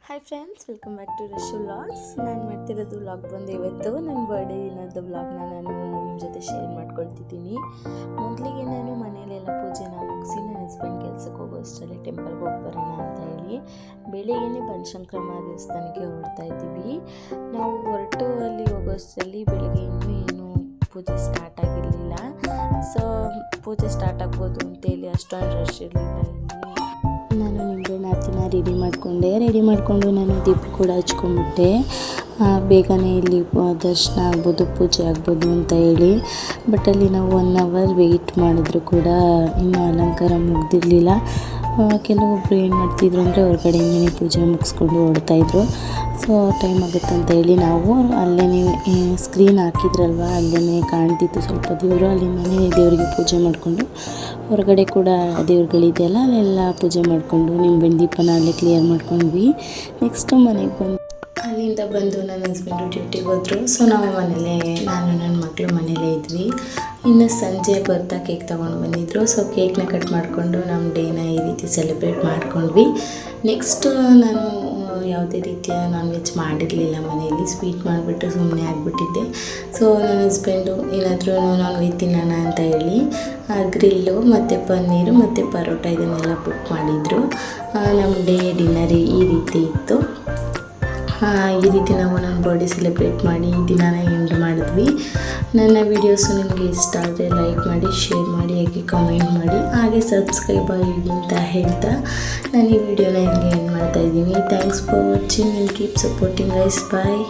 Hi friends, welcome back to Rashu vlogs. ನಾನು ಮಾಡ್ತಿರೋದು vlog ಬಂದು ಇವತ್ತು ನನ್ನ ಬರ್ಡೇ ದಿನದ ವ್ಲಾಗ್ನ ನಾನು ನಿಮ್ಮ ಜೊತೆ ಶೇರ್ ಮಾಡ್ಕೊಳ್ತಿದ್ದೀನಿ. ಮೊದಲಿಗೆ ನಾನು ಮನೆಯಲ್ಲೆಲ್ಲ ಪೂಜೆನ ಮುಗಿಸಿ ನನ್ನ ಹಸ್ಬೆಂಡ್ ಕೆಲಸಕ್ಕೆ ಹೋಗೋ ಅಷ್ಟರಲ್ಲಿ ಟೆಂಪಲ್ಗೆ ಹೋಗಿ ಬರೋಣ ಅಂತ ಹೇಳಿ ಬೆಳಿಗ್ಗೆನೇ ಬನಶಂಕರಮ್ಮ ದೇವಸ್ಥಾನಕ್ಕೆ ಹೊರಡ್ತಾ ಇದ್ದೀವಿ. ನಾವು ಹೊರಟು ಅಲ್ಲಿ ಹೋಗೋ ಅಷ್ಟರಲ್ಲಿ ಬೆಳಿಗ್ಗೆ ಇನ್ನೂ ಏನು ಪೂಜೆ ಸ್ಟಾರ್ಟ್ ಆಗಿರಲಿಲ್ಲ. ಸೊ ಪೂಜೆ ಸ್ಟಾರ್ಟ್ ಆಗ್ಬೋದು ಅಂತೇಳಿ ಅಷ್ಟೊಂದು ರಶ್ ಇರಲಿಲ್ಲ. ನಾನು ನಿಂಬೆಹಣ್ಣು ಆರತಿನ ರೆಡಿ ಮಾಡಿಕೊಂಡು ನಾನು ದೀಪ ಕೂಡ ಹಚ್ಕೊಂಡ್ಬಿಟ್ಟೆ. ಬೇಗನೆ ಇಲ್ಲಿ ದರ್ಶನ ಆಗ್ಬೋದು, ಪೂಜೆ ಆಗ್ಬೋದು ಅಂತ ಹೇಳಿ. ಬಟ್ ಅಲ್ಲಿ ನಾವು 1 ಅವರ್ ವೆಯ್ಟ್ ಮಾಡಿದ್ರು ಕೂಡ ಇನ್ನೂ ಅಲಂಕಾರ ಮುಗ್ದಿರಲಿಲ್ಲ. ಕೆಲವೊಬ್ಬರು ಏನು ಮಾಡ್ತಿದ್ರು ಅಂದರೆ ಹೊರಗಡೆಯಿಂದನೇ ಪೂಜೆ ಮುಗಿಸ್ಕೊಂಡು ಓಡ್ತಾಯಿದ್ರು. ಸೊ ಟೈಮ್ ಆಗುತ್ತೆ ಅಂತ ಹೇಳಿ ನಾವು ಅಲ್ಲೇ ಸ್ಕ್ರೀನ್ ಹಾಕಿದ್ರಲ್ವ, ಅಲ್ಲೇ ಕಾಣ್ತಿತ್ತು ಸ್ವಲ್ಪ ದೇವರು, ಅಲ್ಲಿಂದನೇ ದೇವರಿಗೆ ಪೂಜೆ ಮಾಡಿಕೊಂಡು ಹೊರಗಡೆ ಕೂಡ ದೇವ್ರುಗಳಿದೆಯಲ್ಲ ಅಲ್ಲೆಲ್ಲ ಪೂಜೆ ಮಾಡಿಕೊಂಡು ನಿಂಬೆಹಣ್ಣು ದೀಪನ ಅಲ್ಲೇ ಕ್ಲಿಯರ್ ಮಾಡ್ಕೊಂಡ್ವಿ. ನೆಕ್ಸ್ಟು ಮನೆಗೆ ಅಲ್ಲಿಂದ ಬಂದು ನನ್ನ ಹಸ್ಬೆಂಡು ಡ್ಯೂಟಿಗೆ ಹೋದರು. ಸೊ ನಾವು ನಾನು ನನ್ನ ಮಕ್ಕಳು ಮನೇಲೇ ಇದ್ವಿ. ಇನ್ನು ಸಂಜೆ ಬರ್ತಾ ಕೇಕ್ ತೊಗೊಂಡು ಬಂದಿದ್ದರು. ಸೊ ಕೇಕ್ನ ಕಟ್ ಮಾಡಿಕೊಂಡು ನಮ್ಮ ಡೇನ ಈ ರೀತಿ ಸೆಲೆಬ್ರೇಟ್ ಮಾಡ್ಕೊಂಡ್ವಿ. ನೆಕ್ಸ್ಟು ನಾನು ಯಾವುದೇ ರೀತಿಯ ನಾನ್ ವೆಜ್ ಮಾಡಿರಲಿಲ್ಲ ಮನೆಯಲ್ಲಿ, ಸ್ವೀಟ್ ಮಾಡಿಬಿಟ್ಟು ಸುಮ್ಮನೆ ಆಗಿಬಿಟ್ಟಿದ್ದೆ. ಸೊ ನನ್ನ ಹಸ್ಬೆಂಡು ಏನಾದರೂ ನಾನ್ ವೆಜ್ ತಿನ್ನೋಣ ಅಂತ ಹೇಳಿ ಗ್ರಿಲ್ಲು ಮತ್ತು ಪನ್ನೀರು ಮತ್ತು ಪರೋಟ ಇದನ್ನೆಲ್ಲ ಬುಕ್ ಮಾಡಿದರು. ನಮ್ಮ ಡೇ ಡಿನ್ನರ್ ಈ ರೀತಿ ಇತ್ತು. ಈ ರೀತಿ ನಾವು ನನ್ನ ಬರ್ಡೇ ಸೆಲೆಬ್ರೇಟ್ ಮಾಡಿ ಈ ದಿನಾನ ಎಂಡ್ ಮಾಡಿದ್ವಿ. ನನ್ನ ವೀಡಿಯೋಸು ನಿಮಗೆ ಇಷ್ಟ ಆದರೆ ಲೈಕ್ ಮಾಡಿ, ಶೇರ್ ಮಾಡಿ, ಹಾಗೆ ಕಮೆಂಟ್ ಮಾಡಿ, ಹಾಗೆ ಸಬ್ಸ್ಕ್ರೈಬ್ ಆಗಿ ಅಂತ ಹೇಳ್ತಾ ನಾನು ಈ ವಿಡಿಯೋನ ಇಲ್ಲಿಗೆ ಎಂಡ್ ಮಾಡ್ತಾಯಿದ್ದೀನಿ. Thanks for watching and keep supporting guys. Bye.